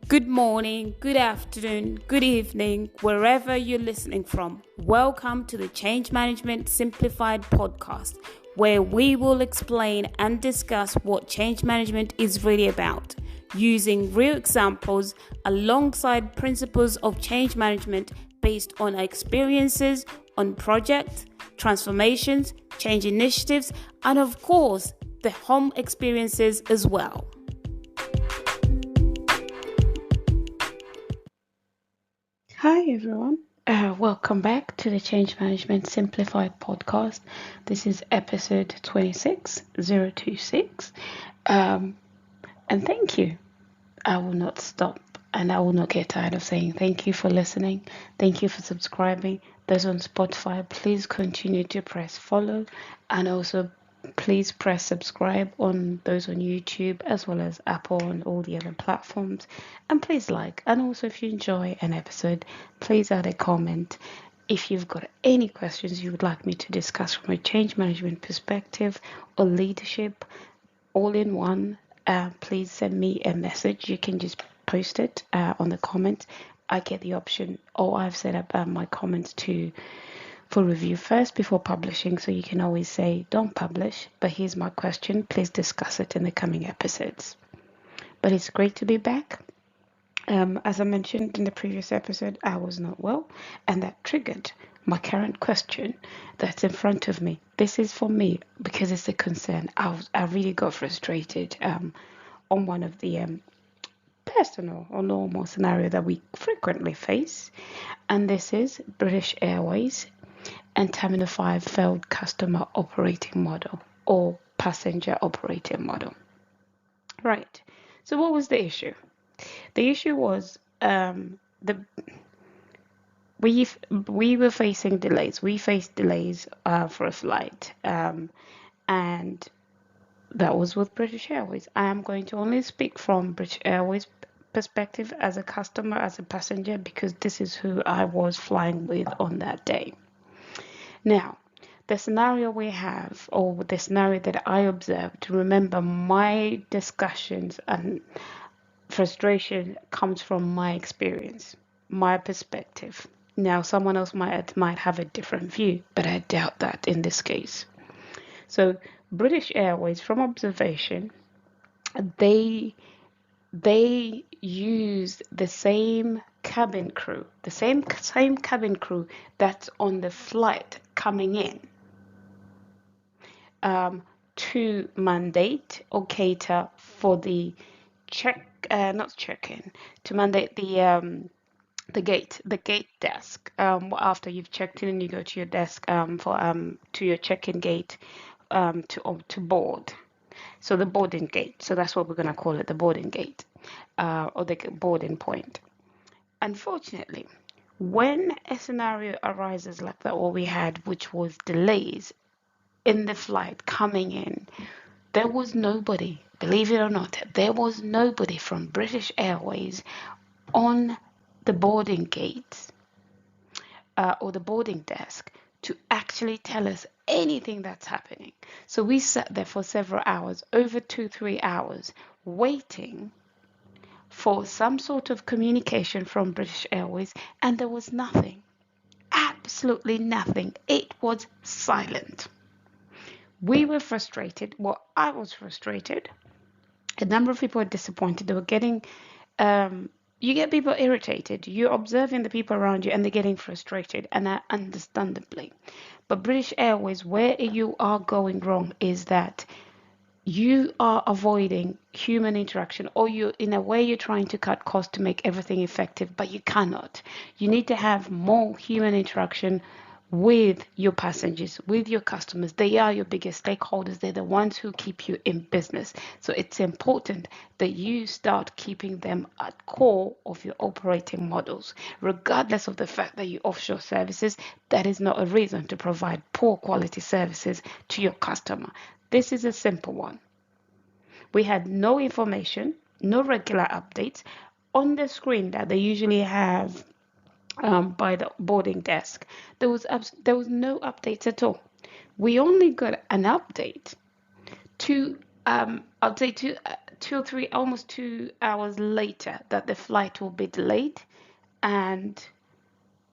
Good morning, good afternoon, good evening, wherever you're listening from. Welcome to the Change Management Simplified podcast, where we will explain and discuss what change management is really about, using real examples alongside principles of change management based on our experiences on projects, transformations, change initiatives, and of course, the home experiences as well. Hi everyone. Welcome back to the Change Management Simplified podcast. This is episode 26026. And thank you. I will not stop and I will not get tired of saying thank you for listening. Thank you for subscribing. Those on Spotify, please continue to press follow, and also please press subscribe on those on YouTube as well as Apple and all the other platforms. And please like. And also, if you enjoy an episode, please add a comment. If you've got any questions you would like me to discuss from a change management perspective or leadership, all in one, please send me a message. You can just post it on the comment. I get the option, or I've set up my comments for review first before publishing, so you can always say don't publish, but here's my question, please discuss it in the coming episodes. But it's great to be back. As I mentioned in the previous episode, I was not well, and that triggered my current question that's in front of me. This is for me because it's a concern. I really got frustrated on one of the personal or normal scenario that we frequently face, and this is British Airways and Terminal 5 failed customer operating model or passenger operating model. Right. So what was the issue? The issue was we were facing delays. We faced delays for a flight, and that was with British Airways. I am going to only speak from British Airways perspective as a customer, as a passenger, because this is who I was flying with on that day. Now, the scenario we have, or the scenario that I observed, remember my discussions and frustration comes from my experience, my perspective. Now, someone else might have a different view, but I doubt that in this case. So, British Airways, from observation, they use the same cabin crew, the same cabin crew that's on the flight coming in, to mandate or cater for the to mandate the gate desk. After you've checked in and you go to your desk to your check-in gate to board. So the boarding gate. So that's what we're going to call it, the boarding gate, or the boarding point. Unfortunately, when a scenario arises like that, what we had, which was delays in the flight coming in, there was nobody, believe it or not, there was nobody from British Airways on the boarding gate or the boarding desk to actually tell us anything that's happening. So we sat there for several hours, over 2-3 hours, waiting for some sort of communication from British Airways, and there was nothing, absolutely nothing. It was silent. We were frustrated. Well, I was frustrated. A number of people were disappointed. They were getting you get people irritated. You're observing the people around you and they're getting frustrated, and understandably. But British Airways, where you are going wrong is that you are avoiding human interaction, or in a way you're trying to cut costs to make everything effective, but you cannot. You need to have more human interaction with your passengers, with your customers. They are your biggest stakeholders. They're the ones who keep you in business. So it's important that you start keeping them at core of your operating models. Regardless of the fact that you offshore services, that is not a reason to provide poor quality services to your customer. This is a simple one. We had no information, no regular updates on the screen that they usually have by the boarding desk. There was no updates at all. We only got an update to almost 2 hours later that the flight will be delayed, and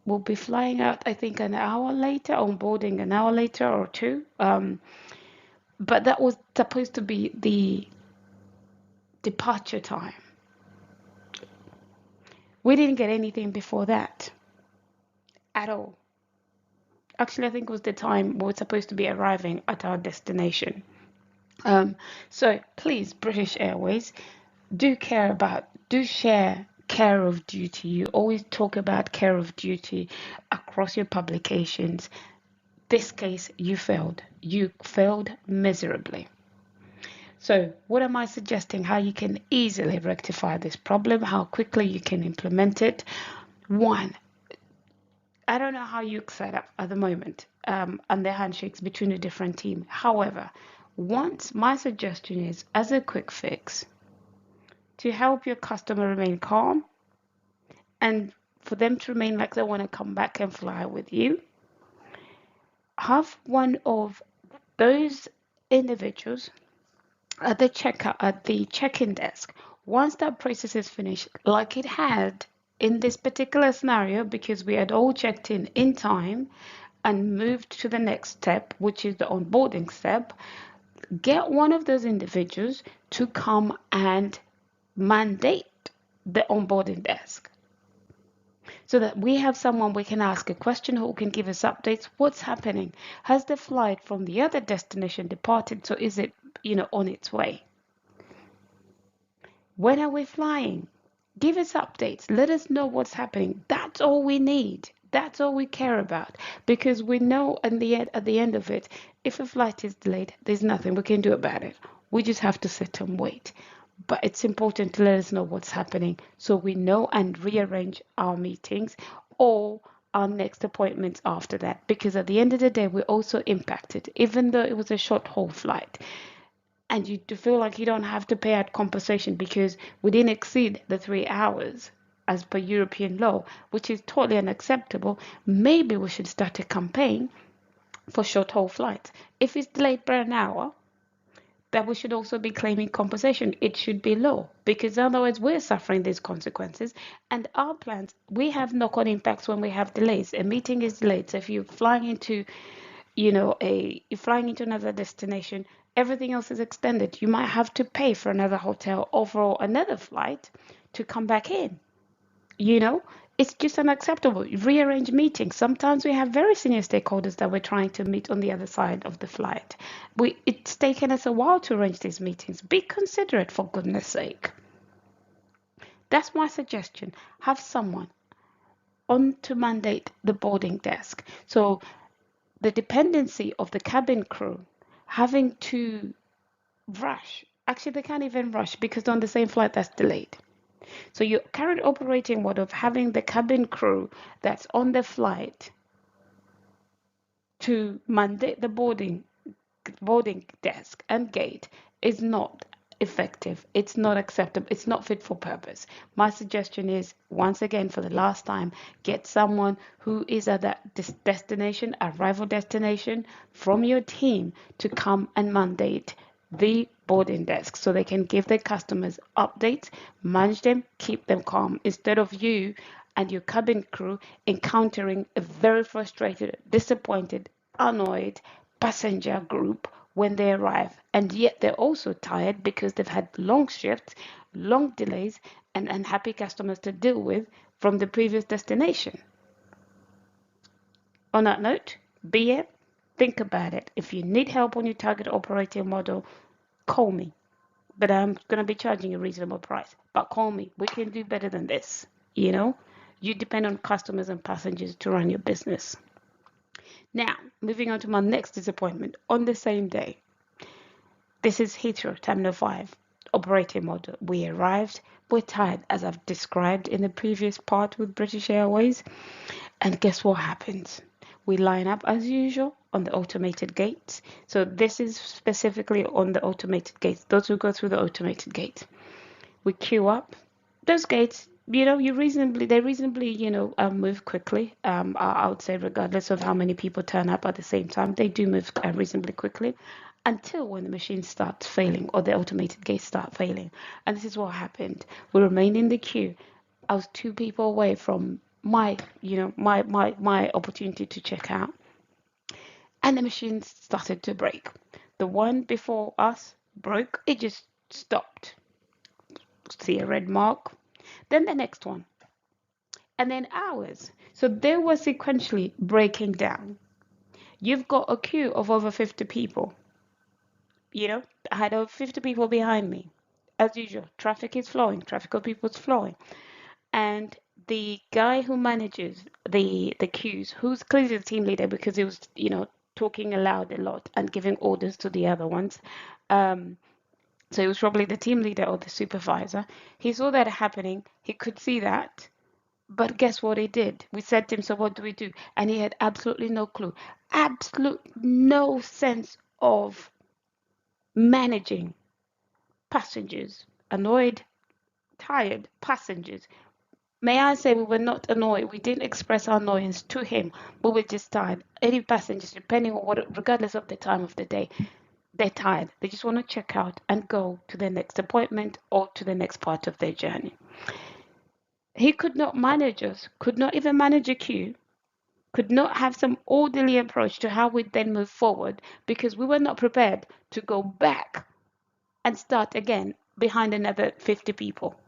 we'll be flying out, I think, an hour later, on boarding an hour later or two. But that was supposed to be the departure time. We didn't get anything before that at all. Actually, I think it was the time we were supposed to be arriving at our destination. So please, British Airways, do share care of duty. You always talk about care of duty across your publications. This case, you failed. You failed miserably. So what am I suggesting? How you can easily rectify this problem, how quickly you can implement it. One, I don't know how you set up at the moment, and the handshakes between the different team. However, my suggestion is, as a quick fix, to help your customer remain calm and for them to remain like they want to come back and fly with you, have one of those individuals at the check-in desk, once that process is finished, like it had in this particular scenario, because we had all checked in time and moved to the next step, which is the onboarding step, get one of those individuals to come and mandate the onboarding desk, so that we have someone we can ask a question, who can give us updates. What's happening? Has the flight from the other destination departed? So is it, on its way? When are we flying? Give us updates. Let us know what's happening. That's all we need. That's all we care about, because we know at the end of it, if a flight is delayed, there's nothing we can do about it. We just have to sit and wait. But it's important to let us know what's happening, so we know and rearrange our meetings or our next appointments after that, because at the end of the day, we're also impacted, even though it was a short haul flight. And you feel like you don't have to pay out compensation because we didn't exceed the 3 hours as per European law, which is totally unacceptable. Maybe we should start a campaign for short haul flights. If it's delayed by an hour, that we should also be claiming compensation. It should be low, because otherwise we're suffering these consequences. And our plans, we have knock-on impacts when we have delays. A meeting is delayed. So if you're flying into another destination, everything else is extended. You might have to pay for another hotel or for another flight to come back in. It's just unacceptable. Rearrange meetings. Sometimes we have very senior stakeholders that we're trying to meet on the other side of the flight. It's taken us a while to arrange these meetings. Be considerate, for goodness sake. That's my suggestion. Have someone on to mandate the boarding desk. So the dependency of the cabin crew having to rush. Actually, they can't even rush because they're on the same flight that's delayed. So your current operating model of having the cabin crew that's on the flight to mandate the boarding desk and gate is not effective. It's not acceptable. It's not fit for purpose. My suggestion is, once again, for the last time, get someone who is at that arrival destination from your team to come and mandate the boarding desk, so they can give their customers updates, manage them, keep them calm, instead of you and your cabin crew encountering a very frustrated, disappointed, annoyed passenger group when they arrive, and yet they're also tired because they've had long shifts, long delays, and unhappy customers to deal with from the previous destination. On that note, think about it. If you need help on your target operating model, call me. But I'm going to be charging a reasonable price. But call me. We can do better than this. You depend on customers and passengers to run your business. Now, moving on to my next disappointment on the same day. This is Heathrow, Terminal 5, operating model. We arrived, we're tired, as I've described in the previous part with British Airways. And guess what happens? We line up as usual on the automated gates. So this is specifically on the automated gates, those who go through the automated gates. We queue up. Those gates, they reasonably, move quickly. I would say, regardless of how many people turn up at the same time, they do move reasonably quickly. until when the machine starts failing or the automated gates start failing. And this is what happened. We remained in the queue. I was two people away from my opportunity to check out, and the machine started to break. The one before us broke. It just stopped. See a red mark. Then the next one, and then ours. So they were sequentially breaking down. You've got a queue of over 50 people. I had over 50 people behind me. As usual, traffic is flowing, traffic of people is flowing. And the guy who manages the queues, who's clearly the team leader because he was, talking aloud a lot and giving orders to the other ones. So he was probably the team leader or the supervisor. He saw that happening. He could see that. But guess what he did? We said to him, so what do we do? And he had absolutely no clue, absolute no sense of managing passengers, annoyed, tired passengers. May I say we were not annoyed. We didn't express our annoyance to him. We were just tired. Any passengers, depending on what, regardless of the time of the day, they're tired. They just want to check out and go to their next appointment or to the next part of their journey. He could not manage us, could not even manage a queue, could not have some orderly approach to how we then move forward because we were not prepared to go back and start again behind another 50 people.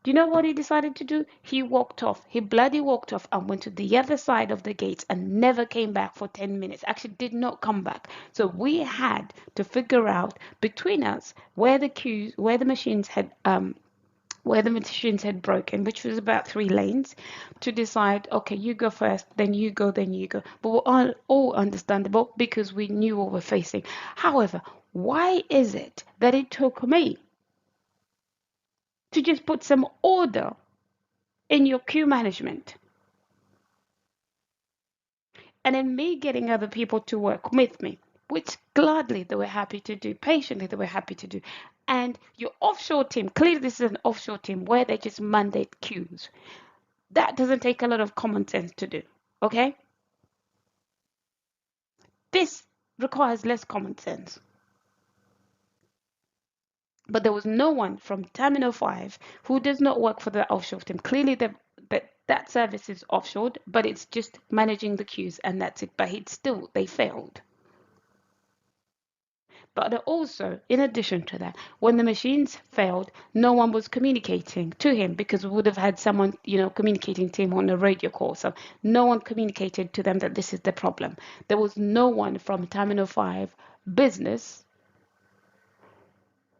Do you know what he decided to do? He walked off. He bloody walked off and went to the other side of the gates and never came back for 10 minutes. Actually, did not come back. So we had to figure out between us where the queues, where the machines had broken, which was about 3 lanes, to decide, okay, you go first, then you go, then you go. But we're all understandable because we knew what we're facing. However, why is it that it took me to just put some order in your queue management? And then me getting other people to work with me, which gladly they were happy to do, patiently they were happy to do. And your offshore team, clearly this is an offshore team where they just mandate queues. That doesn't take a lot of common sense to do, okay? This requires less common sense. But there was no one from Terminal 5 who does not work for the offshore team. Clearly, that service is offshored, but it's just managing the queues and that's it. But they failed. But also, in addition to that, when the machines failed, no one was communicating to him because we would have had someone, communicating to him on a radio call. So no one communicated to them that this is the problem. There was no one from Terminal 5 business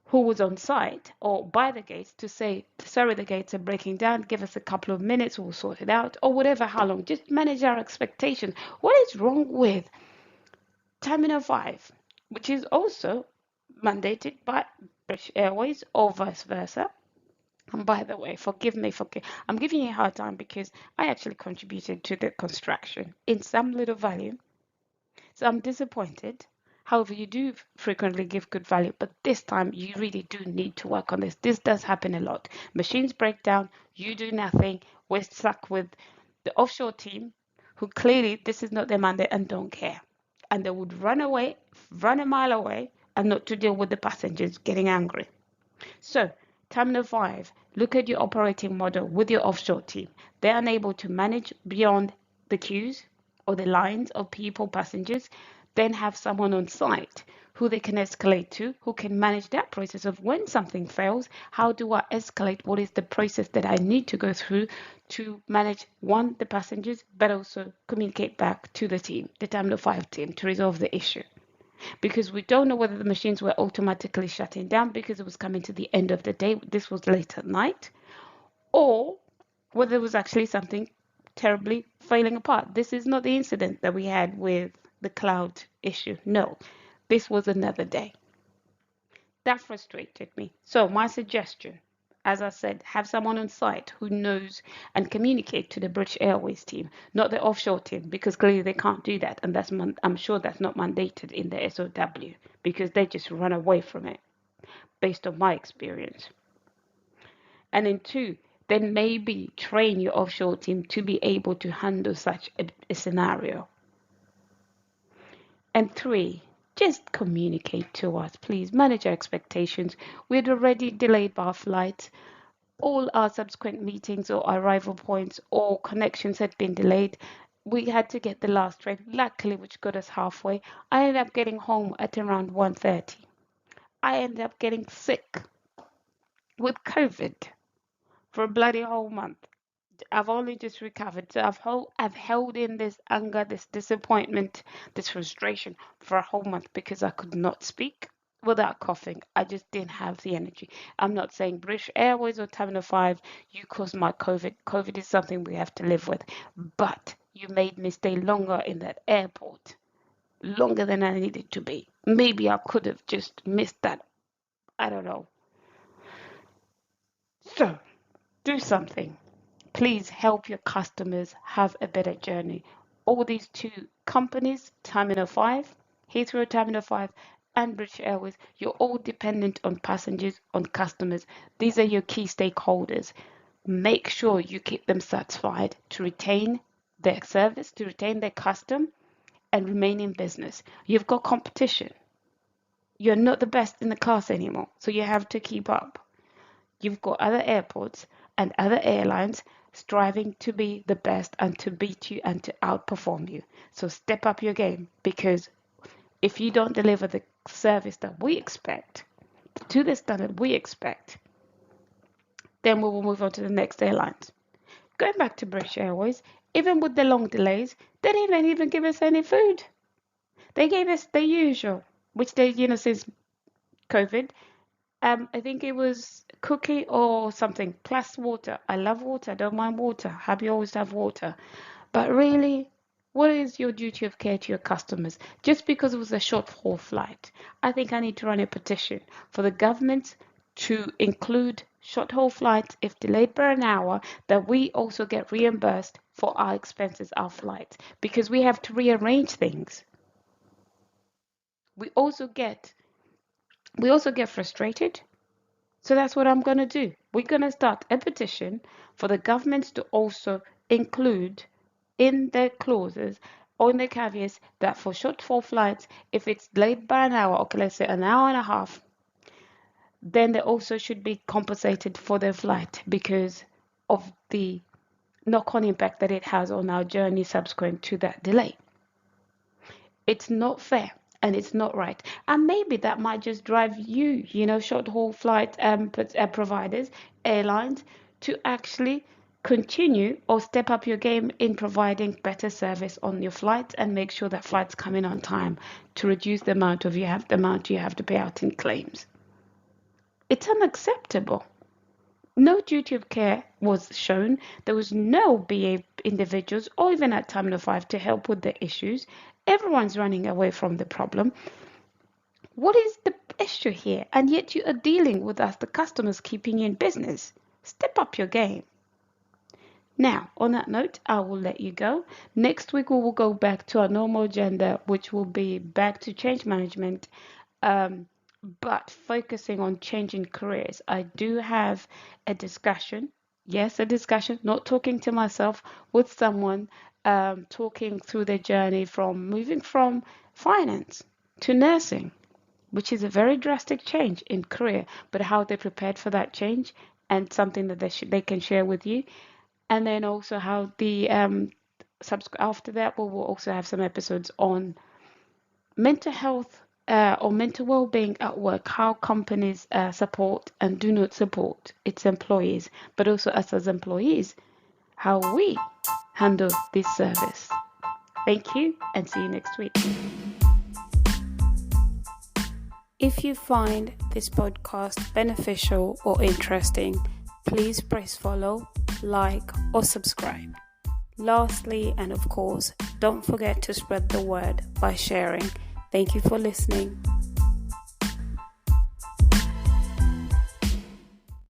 who was on site or by the gates to say, sorry, the gates are breaking down, give us a couple of minutes, we'll sort it out, or whatever, how long. Just manage our expectations. What is wrong with Terminal 5, which is also mandated by British Airways or vice versa? And by the way, forgive me for I'm giving you a hard time because I actually contributed to the construction in some little value. So I'm disappointed. However, you do frequently give good value, but this time you really do need to work on this. This does happen a lot. Machines break down, you do nothing. We're stuck with the offshore team who clearly this is not their mandate and don't care. And they would run away, run a mile away, and not to deal with the passengers getting angry. So, Terminal 5, look at your operating model with your offshore team. They're unable to manage beyond the queues or the lines of people, passengers, then have someone on site who they can escalate to, who can manage that process of when something fails, how do I escalate? What is the process that I need to go through to manage, one, the passengers, but also communicate back to the team, the Terminal 5 team, to resolve the issue. Because we don't know whether the machines were automatically shutting down because it was coming to the end of the day. This was late at night, or whether it was actually something terribly failing apart. This is not the incident that we had with the cloud issue. No, this was another day. That frustrated me. So my suggestion, as I said, have someone on site who knows and communicate to the British Airways team, not the offshore team, because clearly they can't do that. And I'm sure that's not mandated in the SOW because they just run away from it based on my experience. And then 2, then maybe train your offshore team to be able to handle such a scenario. And 3, just communicate to us, please. Manage our expectations. We'd already delayed our flight. All our subsequent meetings or arrival points or connections had been delayed. We had to get the last train, luckily, which got us halfway. I ended up getting home at around 1:30. I ended up getting sick with COVID for a bloody whole month. I've only just recovered. So I've held in this anger, this disappointment, this frustration for a whole month because I could not speak without coughing. I just didn't have the energy. I'm not saying British Airways or Terminal 5, you caused my COVID. COVID is something we have to live with. But you made me stay longer in that airport, longer than I needed to be. Maybe I could have just missed that. I don't know. So, do something. Please help your customers have a better journey. All these two companies, Terminal 5, Heathrow Terminal 5, and British Airways, you're all dependent on passengers, on customers. These are your key stakeholders. Make sure you keep them satisfied to retain their service, to retain their custom, and remain in business. You've got competition. You're not the best in the class anymore, so you have to keep up. You've got other airports and other airlines striving to be the best and to beat you and to outperform you. So step up your game, because if you don't deliver the service that we expect, to the standard we expect, then we will move on to the next airlines. Going back to British Airways, even with the long delays, they didn't even give us any food. They gave us the usual, which they, since COVID, I think it was cookie or something, plus water. I love water. I don't mind water. Happy always to have water. But really, what is your duty of care to your customers? Just because it was a short haul flight, I think I need to run a petition for the government to include short haul flights, if delayed by an hour, that we also get reimbursed for our expenses, our flights, because we have to rearrange things. We also get frustrated. So that's what I'm going to do. We're going to start a petition for the governments to also include in their clauses or in their caveats that for short-haul flights, if it's delayed by an hour, okay, let's say an hour and a half, then they also should be compensated for their flight because of the knock-on impact that it has on our journey subsequent to that delay. It's not fair. And it's not right. And maybe that might just drive you, short haul flight providers, airlines, to actually continue or step up your game in providing better service on your flights and make sure that flights come in on time to reduce the amount you have to pay out in claims. It's unacceptable. No duty of care was shown. There was no BA individuals or even at Terminal 5 to help with the issues. Everyone's running away from the problem. What is the issue here? And yet you are dealing with us, the customers, keeping you in business. Step up your game. Now, on that note, I will let you go. Next week, we will go back to our normal agenda, which will be back to change management, but focusing on changing careers. I do have a discussion. Yes, a discussion, not talking to myself, with someone, talking through their journey from moving from finance to nursing, which is a very drastic change in career, but how they prepared for that change and something that they can share with you. And then also how the after that, we will also have some episodes on mental health or mental well-being at work, how companies support and do not support its employees, but also us as employees, how we handle this service. Thank you and see you next week. If you find this podcast beneficial or interesting, please press follow, like, or subscribe. Lastly, and of course, don't forget to spread the word by sharing. Thank you for listening.